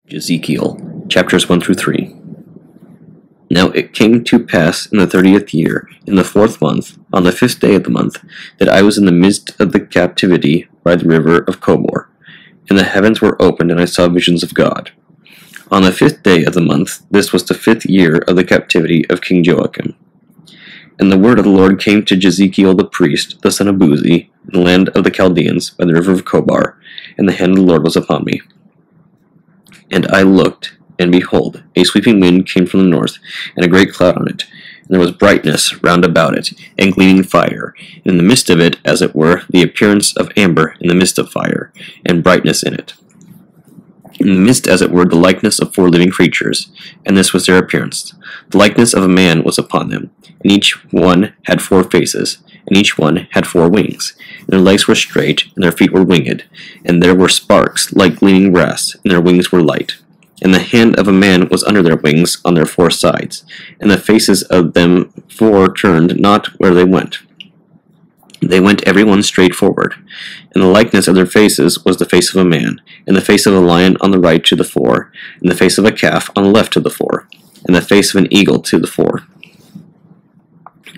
Jezekiel, chapters 1 through 3. Now it came to pass in the 30th year, in the 4th month, on the 5th day of the month, that I was in the midst of the captivity by the river of Kobor, and the heavens were opened, and I saw visions of God. On the 5th day of the month, this was the 5th year of the captivity of King Joachim. And the word of the Lord came to Jezekiel the priest, the son of Buzi, in the land of the Chaldeans, by the river of Kobor, and the hand of the Lord was upon me. And I looked, and behold, a sweeping wind came from the north, and a great cloud on it. And there was brightness round about it, and gleaming fire, and in the midst of it, as it were, the appearance of amber in the midst of fire, and brightness in it. In the midst, as it were, the likeness of 4 living creatures, and this was their appearance. The likeness of a man was upon them, and each one had 4 faces, and each one had 4 wings. And their legs were straight, and their feet were winged, and there were sparks like gleaming brass, and their wings were light. And the hand of a man was under their wings on their 4 sides, and the faces of them 4 turned not where they went. They went every one straight forward, and the likeness of their faces was the face of a man, and the face of a lion on the right to the 4, and the face of a calf on the left to the 4, and the face of an eagle to the 4.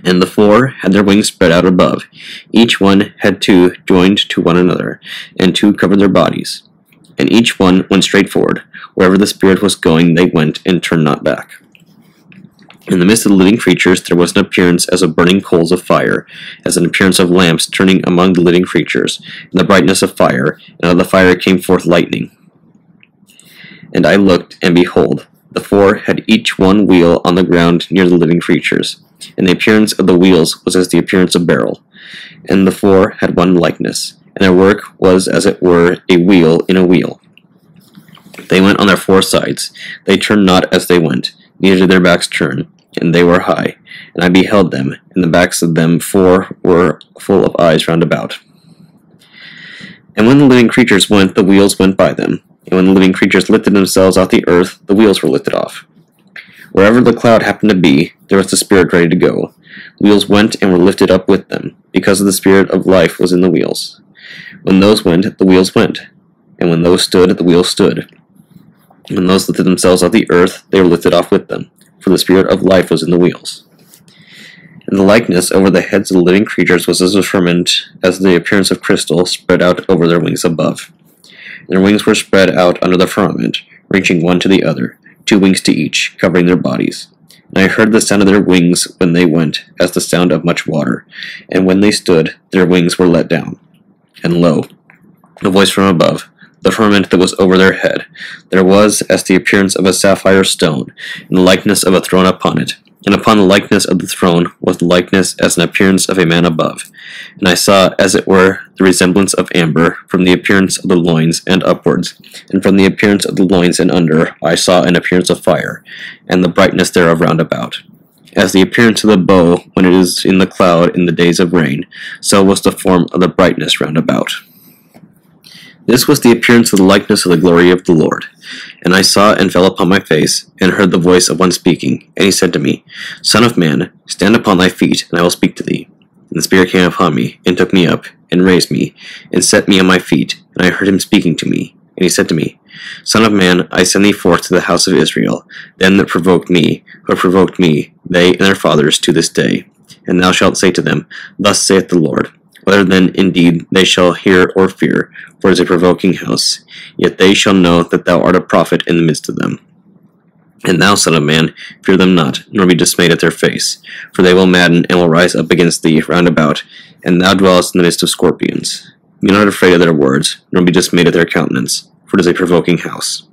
And the 4 had their wings spread out above. Each one had 2 joined to one another, and 2 covered their bodies. And each one went straight forward. Wherever the Spirit was going, they went, and turned not back. In the midst of the living creatures there was an appearance as of burning coals of fire, as an appearance of lamps turning among the living creatures, and the brightness of fire, and out of the fire came forth lightning. And I looked, and behold, the 4 had each one wheel on the ground near the living creatures, and the appearance of the wheels was as the appearance of beryl. And the 4 had one likeness, and their work was as it were a wheel in a wheel. They went on their 4 sides, they turned not as they went, neither did their backs turn, and they were high. And I beheld them, and the backs of them 4 were full of eyes round about. And when the living creatures went, the wheels went by them, and when the living creatures lifted themselves off the earth, the wheels were lifted off. Wherever the cloud happened to be, there was the Spirit ready to go. Wheels went and were lifted up with them, because of the Spirit of life was in the wheels. When those went, the wheels went, and when those stood, the wheels stood. When those lifted themselves off the earth, they were lifted off with them, for the Spirit of life was in the wheels. And the likeness over the heads of the living creatures was as a firmament, as the appearance of crystal spread out over their wings above. And their wings were spread out under the firmament, reaching one to the other, 2 wings to each, covering their bodies. And I heard the sound of their wings when they went, as the sound of much water. And when they stood, their wings were let down. And lo, a voice from above, the firmament that was over their head, there was as the appearance of a sapphire stone, and the likeness of a throne upon it. And upon the likeness of the throne was the likeness as an appearance of a man above. And I saw, as it were, the resemblance of amber, from the appearance of the loins and upwards. And from the appearance of the loins and under, I saw an appearance of fire, and the brightness thereof round about. As the appearance of the bow when it is in the cloud in the days of rain, so was the form of the brightness round about. This was the appearance of the likeness of the glory of the Lord. And I saw and fell upon my face, and heard the voice of one speaking. And he said to me, Son of man, stand upon thy feet, and I will speak to thee. And the Spirit came upon me, and took me up, and raised me, and set me on my feet. And I heard him speaking to me. And he said to me, Son of man, I send thee forth to the house of Israel, them that provoked me, who have provoked me, they and their fathers, to this day. And thou shalt say to them, Thus saith the Lord, whether then indeed they shall hear or fear, for it is a provoking house, yet they shall know that thou art a prophet in the midst of them. And thou, son of man, fear them not, nor be dismayed at their face, for they will madden and will rise up against thee round about, and thou dwellest in the midst of scorpions. Be not afraid of their words, nor be dismayed at their countenance, for it is a provoking house.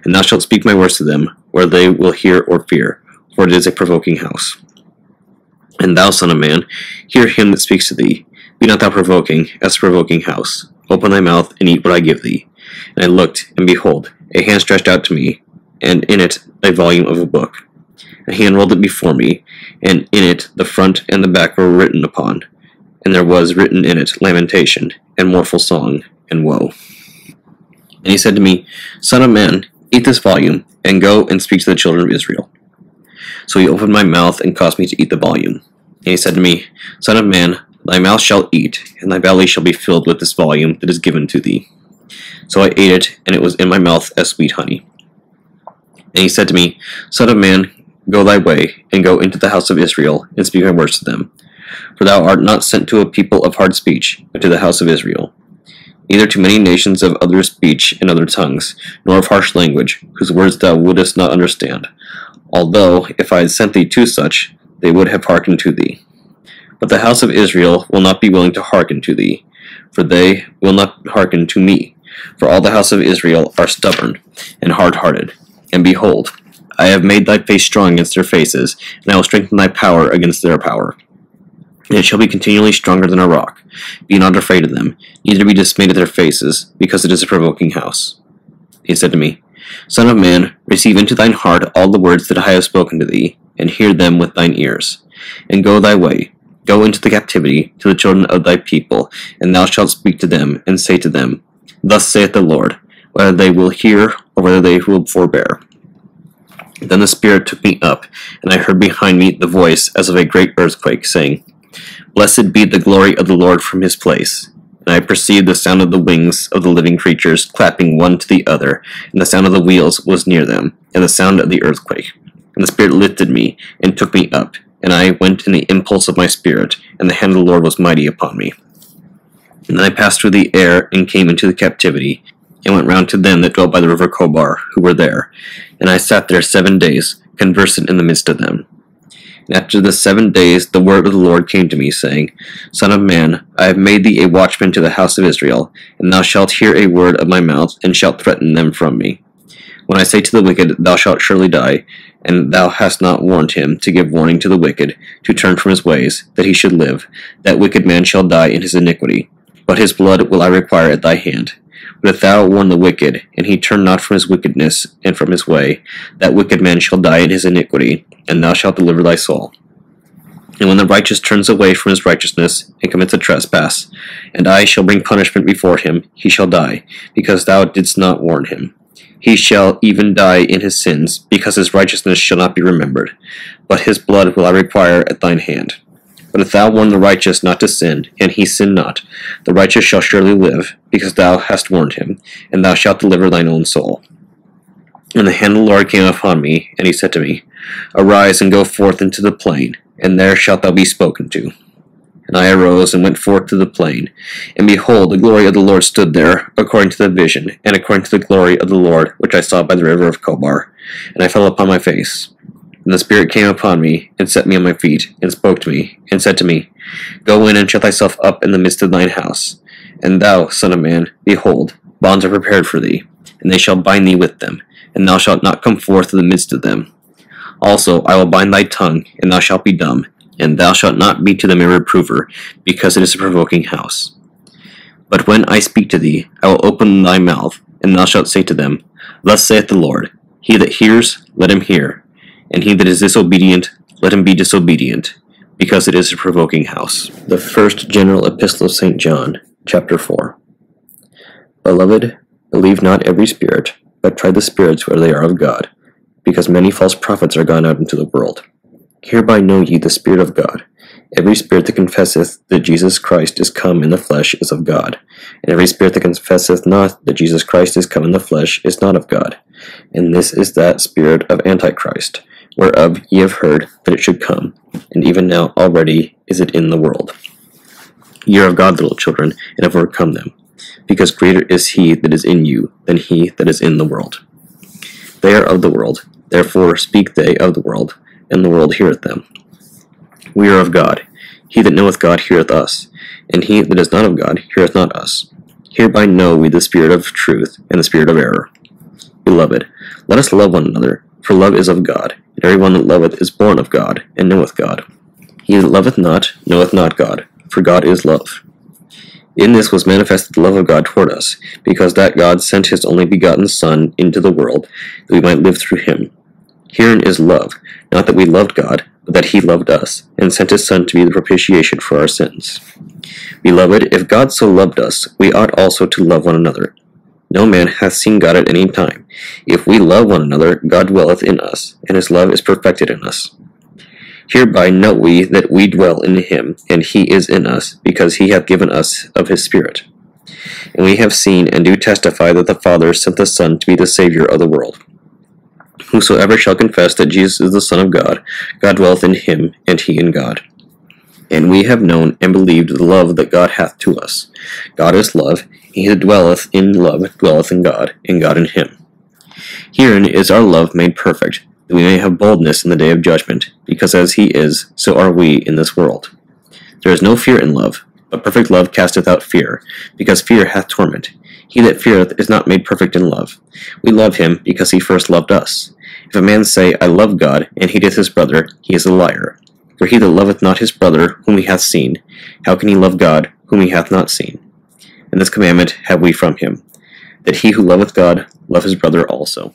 And thou shalt speak my words to them, whether they will hear or fear, for it is a provoking house. And thou, son of man, hear him that speaks to thee. Be not thou provoking, as a provoking house. Open thy mouth, and eat what I give thee. And I looked, and behold, a hand stretched out to me, and in it a volume of a book. And he unrolled it before me, and in it the front and the back were written upon, and there was written in it lamentation, and mournful song, and woe. And he said to me, Son of man, eat this volume, and go and speak to the children of Israel. So he opened my mouth, and caused me to eat the volume. And he said to me, Son of man, thy mouth shall eat, and thy belly shall be filled with this volume that is given to thee. So I ate it, and it was in my mouth as sweet honey. And he said to me, Son of man, go thy way, and go into the house of Israel, and speak my words to them. For thou art not sent to a people of hard speech, but to the house of Israel. Neither to many nations of other speech and other tongues, nor of harsh language, whose words thou wouldest not understand. Although, if I had sent thee to such, they would have hearkened to thee. But the house of Israel will not be willing to hearken to thee, for they will not hearken to me. For all the house of Israel are stubborn and hard-hearted. And behold, I have made thy face strong against their faces, and I will strengthen thy power against their power. And it shall be continually stronger than a rock. Be not afraid of them, neither be dismayed at their faces, because it is a provoking house. He said to me, Son of man, receive into thine heart all the words that I have spoken to thee, and hear them with thine ears. And go thy way, go into the captivity to the children of thy people, and thou shalt speak to them, and say to them, Thus saith the Lord, whether they will hear, or whether they will forbear. Then the Spirit took me up, and I heard behind me the voice as of a great earthquake, saying, Blessed be the glory of the Lord from his place. And I perceived the sound of the wings of the living creatures clapping one to the other, and the sound of the wheels was near them, and the sound of the earthquake. And the Spirit lifted me, and took me up, and I went in the impulse of my spirit, and the hand of the Lord was mighty upon me. And then I passed through the air, and came into the captivity, and went round to them that dwelt by the river Chobar, who were there. And I sat there 7 days, conversant in the midst of them. And after the 7 days the word of the Lord came to me, saying, Son of man, I have made thee a watchman to the house of Israel, and thou shalt hear a word of my mouth, and shalt threaten them from me. When I say to the wicked, Thou shalt surely die, and thou hast not warned him to give warning to the wicked, to turn from his ways, that he should live, that wicked man shall die in his iniquity. But his blood will I require at thy hand. But if thou warn the wicked, and he turn not from his wickedness and from his way, that wicked man shall die in his iniquity, and thou shalt deliver thy soul. And when the righteous turns away from his righteousness, and commits a trespass, and I shall bring punishment before him, he shall die, because thou didst not warn him. He shall even die in his sins, because his righteousness shall not be remembered. But his blood will I require at thine hand. But if thou warn the righteous not to sin, and he sin not, the righteous shall surely live, because thou hast warned him, and thou shalt deliver thine own soul. And the hand of the Lord came upon me, and he said to me, Arise and go forth into the plain, and there shalt thou be spoken to. And I arose and went forth to the plain, and behold, the glory of the Lord stood there, according to the vision, and according to the glory of the Lord, which I saw by the river of Chobar. And I fell upon my face. And the Spirit came upon me, and set me on my feet, and spoke to me, and said to me, Go in and shut thyself up in the midst of thine house. And thou, son of man, behold, bonds are prepared for thee, and they shall bind thee with them, and thou shalt not come forth in the midst of them. Also I will bind thy tongue, and thou shalt be dumb, and thou shalt not be to them a reprover, because it is a provoking house. But when I speak to thee, I will open thy mouth, and thou shalt say to them, Thus saith the Lord, He that hears, let him hear, and he that is disobedient, let him be disobedient, because it is a provoking house. The first general epistle of St. John, chapter 4. Beloved, believe not every spirit, but try the spirits whether they are of God, because many false prophets are gone out into the world. Hereby know ye the Spirit of God. Every spirit that confesseth that Jesus Christ is come in the flesh is of God, and every spirit that confesseth not that Jesus Christ is come in the flesh is not of God. And this is that spirit of Antichrist, whereof ye have heard that it should come, and even now already is it in the world. Ye are of God, little children, and have overcome them, because greater is he that is in you than he that is in the world. They are of the world, therefore speak they of the world, and the world heareth them. We are of God. He that knoweth God heareth us, and he that is not of God heareth not us. Hereby know we the spirit of truth and the spirit of error. Beloved, let us love one another, for love is of God, and every one that loveth is born of God, and knoweth God. He that loveth not knoweth not God, for God is love. In this was manifested the love of God toward us, because that God sent his only begotten Son into the world, that we might live through him. Herein is love, not that we loved God, but that he loved us, and sent his Son to be the propitiation for our sins. Beloved, if God so loved us, we ought also to love one another. No man hath seen God at any time. If we love one another, God dwelleth in us, and his love is perfected in us. Hereby know we that we dwell in him, and he is in us, because he hath given us of his Spirit. And we have seen and do testify that the Father sent the Son to be the Saviour of the world. Whosoever shall confess that Jesus is the Son of God, God dwelleth in him, and he in God. And we have known and believed the love that God hath to us. God is love. He that dwelleth in love dwelleth in God, and God in him. Herein is our love made perfect, that we may have boldness in the day of judgment, because as he is, so are we in this world. There is no fear in love, but perfect love casteth out fear, because fear hath torment. He that feareth is not made perfect in love. We love him, because he first loved us. If a man say, I love God, and hateth his brother, he is a liar. For he that loveth not his brother, whom he hath seen, how can he love God, whom he hath not seen? And this commandment have we from him, that he who loveth God love his brother also.